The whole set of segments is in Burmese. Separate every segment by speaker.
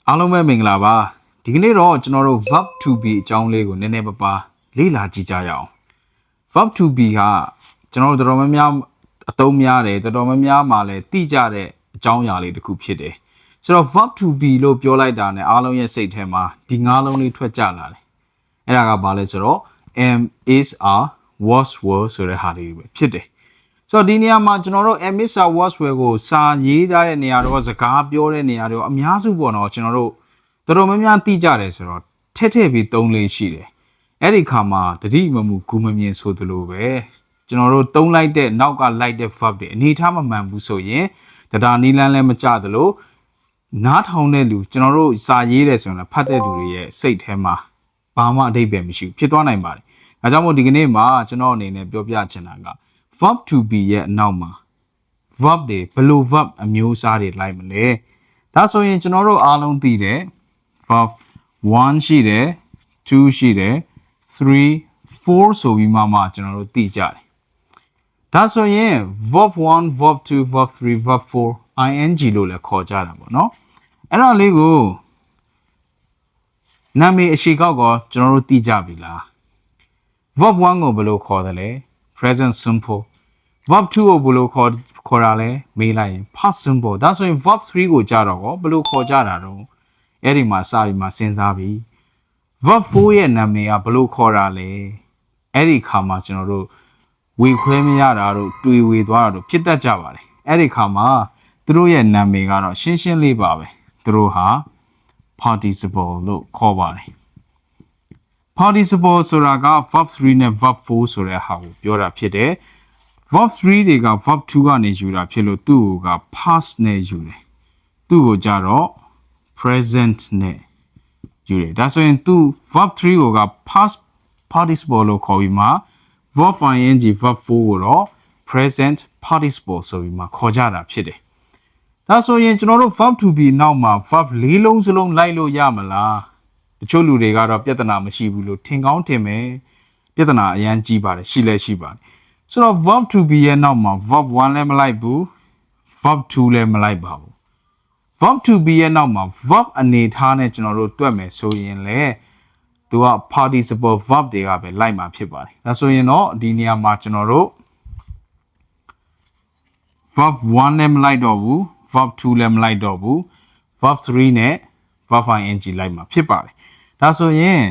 Speaker 1: အားလုံးပဲမင်္ဂလာပါဒီကနေ့တော့ကျွန်တော်တို့ verb to be အကြောင်းလေးကိုနည်းနည်းပါလေ့လာကြည့်ကြရအောင် verb to be ဟာကျွန်တော်တို့တော်တော်များများအသုံးများတယ်တော်တော်များများမှာလည်းသိကြတဲ့အကြောင်းအရာလေးတစ်ခုဖြစ်တယ်ဆိုတော့ verb to be လို့ပြောလိုက်တာနဲ့အားလုံးရဲ့စိတ်ထဲမှာဒီငါးလုံးလေးထွက်ကြလာတယ်အဲ့ဒါကဘာလဲဆိုတော့ am is are was were ဆိုတဲ့ဟာလေးပဲဖြစ်တယ်ဆိုတော့ဒီနေရာမှာကျွန်တော်တို့ am is are was were ကိုစာရေးထားတဲ့နေရာတော့စကားပြောတဲ့နေရာတော့အများစုပေါ့နော်ကျွန်တော်တို့တော်တော်များများသိကြတယ်ဆိုတော့ထည့်ပြီးသုံးလေးရှိတယ်အဲ့ဒီခါမှာတတိမမှုဂူမမြင်ဆိုသလိုပဲကျွန်တော်တို့သုံးလိုက်တဲ့နောက်ကလိုက်တဲ့ verb တွေအနေထားမမှန်ဘူးဆိုရင်ဒါနီလန်းလည်းမကြသလိုနားထောင်တဲ့လူကျွန်တော်တို့စာရေးတယ်ဆိုရင်လည်းဖတ်တဲ့လူတွေရဲ့စိတ်ထဲမှာဘာမှအဓိပ္ပာယ်မရှိဘူးဖြစ်သွားနိုင်ပါတယ်ဒါကြောင့်မို့ဒီကနေ့မှာကျွန်တော်အနေနဲ့ပြောပြချင်တာက verb to be ရဲ့အနောက်မှာ verb တွေဘယ်လို verb အမျိုးအစားတွေလိုက်မလဲဒါဆိုရင်ကျွန်တော်တို့အားလုံးသိတယ် verb 1ရှိတယ်2ရှိတယ်3 4ဆိုပြီးမှကျွန်တော်တို့သိကြတယ်ဒါဆိုရင် verb 1 verb 2 verb 3 verb 4 ing လို့လည်းခေါ်ကြတာပေါ့နော်အဲ့တော့လေးကိုနာမည်အရှိကောက်ကကျွန်တော်တို့သိကြပြီလား verb 1ကိုဘယ်လိုခေါ်တယ်လဲ present simple verb 2ကိုဘယ်လိုခေါ်တာလဲမေးလိုက်ရင် past simple ဒါဆိုရင် verb 3ကိုကြတော့ဘယ်လိုခေါ်ကြတာတော့အဲ့ဒီမှာစပြီးမှစဉ်းစားပြီ verb 4ရဲ့နာမည်ကဘယ်လိုခေါ်တာလဲအဲ့ဒီခါမှာကျွန်တော်တို့ဝေခွဲမရတာတို့တွေ့ဝေသွားတာတို့ဖြစ်တတ်ကြပါတယ်အဲ့ဒီခါမှာသူတို့ရဲ့နာမည်ကတော့ရှင်းရှင်းလေးပါပဲသူတို့ဟာ participle လို့ခေါ်ပါတယ် participle ဆိုတာက verb 3နဲ့ verb 4ဆိုတဲ့ဟာကိုပြောတာဖြစ်တယ် verb 3တွေက verb 2ကနေယူတာဖြစ်လို့သူ့က past နဲ့ယူတယ်သူ့ကိုကြတော့ present နဲ့ယူတယ်ဒါဆိုရင်သူ verb 3ကိုက past participle လို့ခေါ်ပြီးမှ verb ing verb 4ကိုတော့ present participle ဆိုပြီးမှခေါ်ကြတာဖြစ်တယ်ဒါဆိုရင်ကျွန်တော်တို့ verb to be နောက်မှာ verb ၄လုံးစလုံးလိုက်လို့ရမလားတချို့လူတွေကတော့ပြဿနာမရှိဘူးလို့ထင်ကောင်းထင်မယ်ပြဿနာအရန်ကြီးပါတယ်ရှိလဲရှိပါတယ်ဆိုတော့ verb to be ရဲ့နောက်မှာ verb 1လည်းမလိုက်ဘူး verb 2လည်းမလိုက်ပါဘူး verb to be ရဲ့နောက်မှာ verb အနေထားနဲ့ကျွန်တော်တို့တွက်မယ်ဆိုရင်လေသူက participle verb တွေကပဲလိုက်မှာဖြစ်ပါတယ်ဒါဆိုရင်တော့ဒီနေရာမှာကျွန်တော်တို့ verb 1လည်းမလိုက်တော့ဘူး verb 2လည်းမလိုက်တော့ဘူး verb 3နဲ့ verb ing လိုက်မှာဖြစ်ပါတယ်ဒါဆိုရင်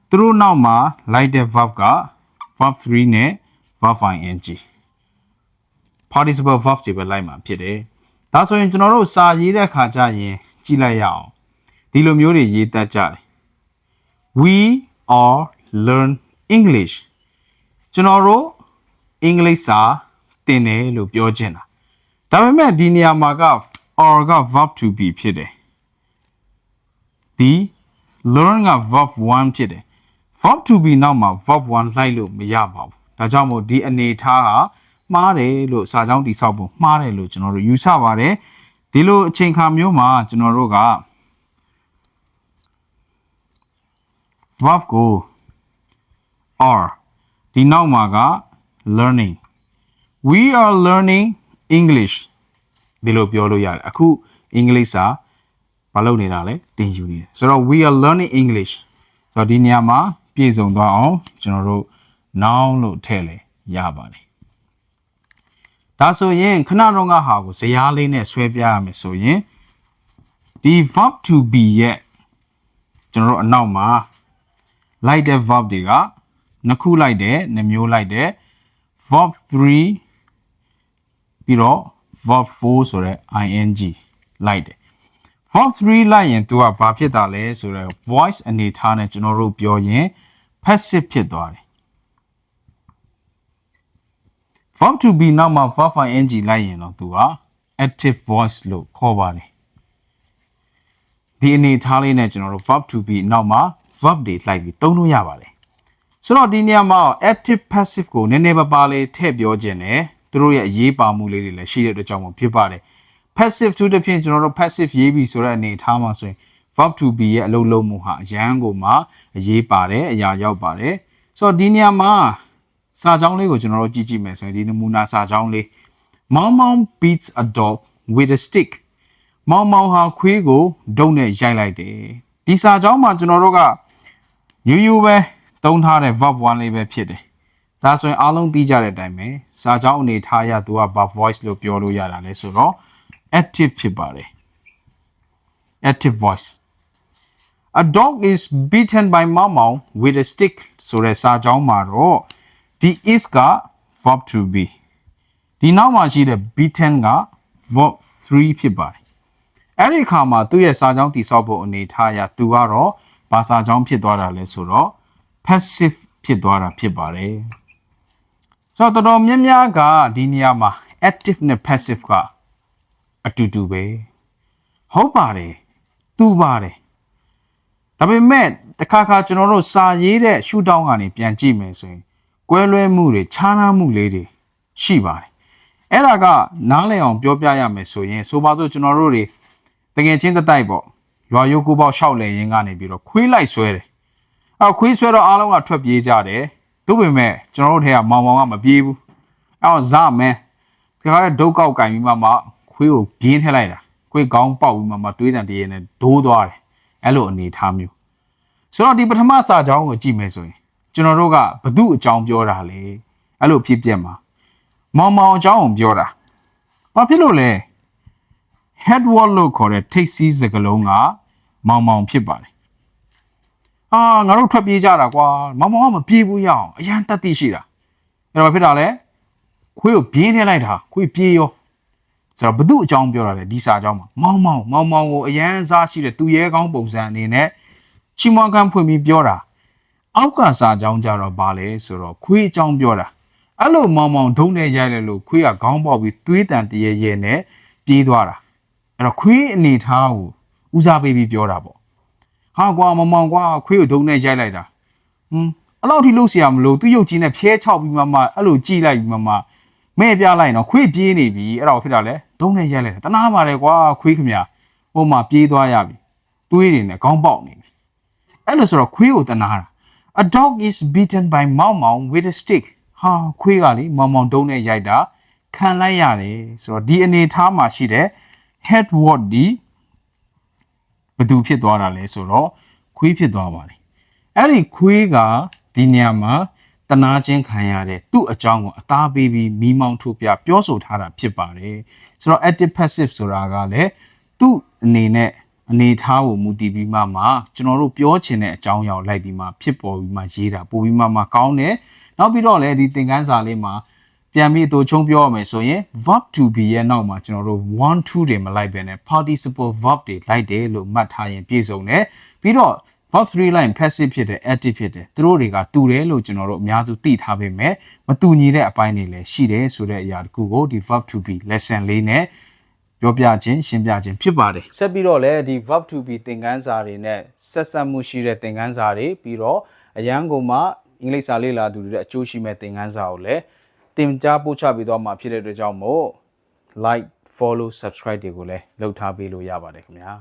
Speaker 1: သူတို့နောက်မှာလိုက်တဲ့ verb က verb 3နဲ့ verb ing participle verb တွေပဲလိုက်မှာဖြစ်တယ်ဒါဆိုရင်ကျွန်တော်တို့စာရေးတဲ့ခါကျရင်ကြည့်လိုက်ရအောင်ဒီလိုမျိုးတွေရေးတတ်ကြတယ် we all learn English ကျွန်တော်တို့အင်္ဂလိပ်စာသင်တယ်လို့ပြောချင်တာဒါပေမဲ့ဒီနေရာမှာက or က verb to be ဖြစ်တယ်ဒီ learn က verb 1ဖြစ်တယ် verb to be နောက်မှာ verb 1လိုက်လို့မရပါဘူးဒါကြောင့်မို့ဒီအနေထားဟာမှားတယ်လို့စာကြောင်းတိဆောက်ဖို့မှားတယ်လို့ကျွန်တော်တို့ယူဆပါတယ်ဒီလိုအချိန်ခါမျိုးမှာကျွန်တော်တို့က verb ကို are ဒီနောက်မှာက learning we are learning English ဒီလိုပြောလို့ရတယ်အခုအင်္ဂလိပ်စာဘာလုပ်နေတာလဲသင်ယူနေတယ်ဆိုတော့ we are learning English ဆိုတော့ဒီနေရာမှာပြည့်စုံသွားအောင်ကျွန်တော်တို့ noun လို့ထည့်လဲရပါတယ်ဒါဆိုရင်ခဏတော့ကဟာကိုဇယားလေးနဲ့ဆွဲပြရမယ်ဆိုရင်ဒီ verb to be ရဲ့ကျွန်တော်တို့အနောက်မှာလိုက်တဲ့ verb တွေကနှစ်ခုလိုက်တယ်နှစ်မျိုးလိုက်တယ် verb 3ပြီးတော့ verb 4ဆိုတဲ့ ing လိုက်တယ် verb 3လိုက်ရင်သူကဘာဖြစ်တာလဲဆိုတော့ voice အနေထားနဲ့ကျွန်တော်တို့ပြောရင် passive ဖြစ်သွားတယ် verb to be နောက်မှာ verb ing လိုက်ရင်တော့သူက active voice လို့ခေါ်ပါတယ်ဒီအနေထားလေးနဲ့ကျွန်တော်တို့ verb to be နောက်မှာ verb တွေလိုက်ပြီးသုံးလို့ရပါတယ်ဆိုတော့ဒီနေရာမှာ active passive ကိုနည်းနည်းပါးလေးထည့်ပြောခြင်းနဲ့သူတို့ရဲ့အရေးပါမှုလေးတွေလည်းရှိတဲ့အတွက်ကြောင့်ဖြစ်ပါတယ် passive 2တစ်ဖြင့်ကျွန်တော်တို့ passive ရေးပြီးဆိုတဲ့အနေထားမှာဆိုရင် verb to be ရဲ့အလုပ်လုပ်မှုဟာအရန်ကိုမှအရေးပါတယ်အရာရောက်ပါတယ်ဆိုတော့ဒီနေရာမှာစာကြောင်းလေးကိုကျွန်တော်တို့ကြည့်မယ်ဆိုရင်ဒီနမူနာစာကြောင်းလေး Mom beats a dog with a stick မောင်မောင်ဟာခွေးကိုဒုံနဲ့ရိုက်လိုက်တယ်ဒီစာကြောင်းမှာကျွန်တော်တို့ကရိုးရိုးပဲသုံးထားတဲ့ verb 1လေးပဲဖြစ်တယ်ဒါဆိုရင်အားလုံးသိကြတဲ့အတိုင်းပဲစာကြောင်းအနေထားရသူက verb voice လို့ပြောလို့ရတာလဲဆိုတော့ active ဖြစ်ပါတယ် active voice A dog is beaten by Mamau with a stick ဆိုတဲ့စာကြောင်းမှာတော့ဒီ is က verb to be ဒီနောက်မှာရှိတဲ့ beaten က verb 3ဖြစ်ပါတယ်အဲ့ဒီအခါမှာသူ့ရဲ့စာကြောင်းတိဆောက်ဖို့အနေထားရသူကတော့ဘာစာကြောင်းဖြစ်သွားတာလဲဆိုတော့ passive ဖြစ်သွားတာဖြစ်ပါတယ်ဆိုတော့တော်တော်များများကဒီနေရာမှာ active နဲ့ passive ကအတူတူပဲဟုတ်ပါတယ်တူပါတယ်ဒါပေမဲ့တခါခါကျွန်တော်တို့စာရေးတဲ့ရှုထောင့်ကနေပြန်ကြည့်မယ်ဆိုရင်ကွဲလွဲမှုတွေခြားနားမှုလေးတွေရှိပါတယ်အဲ့ဒါကနားလည်အောင်ပြောပြရမယ်ဆိုရင်ဆိုပါစို့ကျွန်တော်တို့တွေတကယ်ချင်းတတိုက်ပေါ့ရွာရုပ်ကိုပေါက်ရှောက်လေရင်းကနေပြီးတော့ခွေးလိုက်ဆွဲတယ်အဲ့ခွေးဆွဲတော့အားလုံးကထွက်ပြေးကြတယ်ဒါပေမဲ့ကျွန်တော်တို့ထဲကမောင်မောင်ကမပြေးဘူးအဲ့တော့ဇမန်တခါတဲ့ဒုတ်ကောက်ကင်ပြီးမှခွေးကိုပြင်းထည့်လိုက်တာခွေးကောင်းပေါက်ပြီးမှတွေးတန်တရေနဲ့ဒိုးသွားတယ်အဲ့လိုအနေထားမျိုးဆိုတော့ဒီပထမစာကြောင်းကိုကြည့်မယ်ဆိုရင်ကျွန်တော်တို့ကဘု து အကြောင်းပြောတာလေအဲ့လိုဖြစ်ပြက်မှာမောင်မောင်အကြောင်းကိုပြောတာဘာဖြစ်လို့လဲ head word လို့ခေါ်တဲ့ထိပ်စီးစကားလုံးကမောင်မောင်ဖြစ်ပါတယ်ငါတို့ထွက်ပြေးကြတာကွာမောင်မောင်ကမပြေးဘူးရအောင်အရန်တတ်သိရှိတာအဲ့တော့ဘာဖြစ်တာလဲခွေးကိုပြင်းထည့်လိုက်တာခွေးပြေးရောဆိုတော့ဘု து အကြောင်းပြောတာလေဒီစာကြောင်းမှာမောင်မောင်ကိုအရန်စားရှိတဲ့သူရဲကောင်းပုံစံအနေနဲ့ချီမွန်ကန်ဖွင့်ပြီးပြောတာအောက်ကစာကြောင်းကြတော့ဘာလဲဆိုတော့ခွေးအကြောင်းပြောတာအဲ့လိုမောင်ဒုံးနဲ့ရိုက်လိုက်လို့ခွေးကခေါင်းပေါက်ပြီးတွေးတန်တရေရဲနဲ့ပြေးသွားတာအဲ့တော့ခွေးအနေထားကိုဦးစားပေးပြီးပြောတာပေါ့ဟာကွာမောင်ကွာခွေးကိုဒုံးနဲ့ရိုက်လိုက်တာအဲ့လောက်ထိလှုပ်เสียမလို့သူ့ရုပ်ကြီးနဲ့ဖျဲချောက်ပြီးမှအဲ့လိုကြည့်လိုက်ပြီးမှမဲ့ပြလိုက်တော့ခွေးပြေးနေပြီအဲ့တော့ဖြစ်တာလဲဒုံးနဲ့ရိုက်လိုက်တာတနာပါတယ်ကွာခွေးခမဟိုမှာပြေးသွားရပြီတွေးနေနဲ့ခေါင်းပေါက်နေပြီအဲ့လိုဆိုတော့ခွေးကိုတနာတာ A dog is beaten by Mau with a stick ဟာခွေးကလေမောင်ဒုံးနဲ့ရိုက်တာခံလိုက်ရတယ်ဆိုတော့ဒီအနေထားမှာရှိတဲ့ head word ဒီဘယ်သူဖြစ်သွားတာလဲဆိုတော့ခွေးဖြစ်သွားပါတယ်အဲ့ဒီခွေးကဒီနေရာမှာတနာချင်းခံရတဲ့သူ့အကြောင်းကိုအသားပေးပြီးမိမောင်းထုတ်ပြပြောဆိုထားတာဖြစ်ပါတယ်ဆိုတော့ active passive ဆိုတာကလည်းသူ့အနေနဲ့အနေထားကိုမူတည်ပြီးမှကျွန်တော်တို့ပြောချင်တဲ့အကြောင်းအရာလိုက်ပြီးမှဖြစ်ပေါ်ပြီးမှရေးတာပို့ပြီးမှကောင်းတယ်နောက်ပြီးတော့လည်းဒီသင်ခန်းစာလေးမှာပြန်ပြီးအတူချုံပြောရမယ်ဆိုရင် verb to be ရဲ့နောက်မှာကျွန်တော်တို့ want to တွေမလိုက်ပဲနဲ့ participle verb တွေလိုက်တယ်လို့မှတ်ထားရင်ပြည့်စုံတယ်ပြီးတော့ verb 3 line passive ဖြစ်တယ် active ဖြစ်တယ်သူတို့တွေကတူတယ်လို့ကျွန်တော်တို့အများစုသိထားပေမဲ့မတူညီတဲ့အပိုင်းတွေလည်းရှိတယ်ဆိုတဲ့အရာတခုကိုဒီ verb to be lesson လေးနဲ့ပြောပြခြင်းရှင်းပြခြင်းဖြစ်ပါတယ်ဆက်ပြီးတော့လည်းဒီ verb to be သင်ခန်းစာတွေနဲ့ဆက်ဆက်မှုရှိတဲ့သင်ခန်းစာတွေပြီးတော့အရန်ကုန်မှာအင်္ဂလိပ်စာလေ့လာသူတွေအကျိုးရှိမဲ့သင်ခန်းစာကိုလည်းတင်ကြားပို့ချပေးသွားမှာဖြစ်တဲ့အတွက်ကြောင့်မို့ like follow subscribe တွေကိုလည်းလုပ်ထားပေးလို့ရပါတယ်ခင်ဗျာ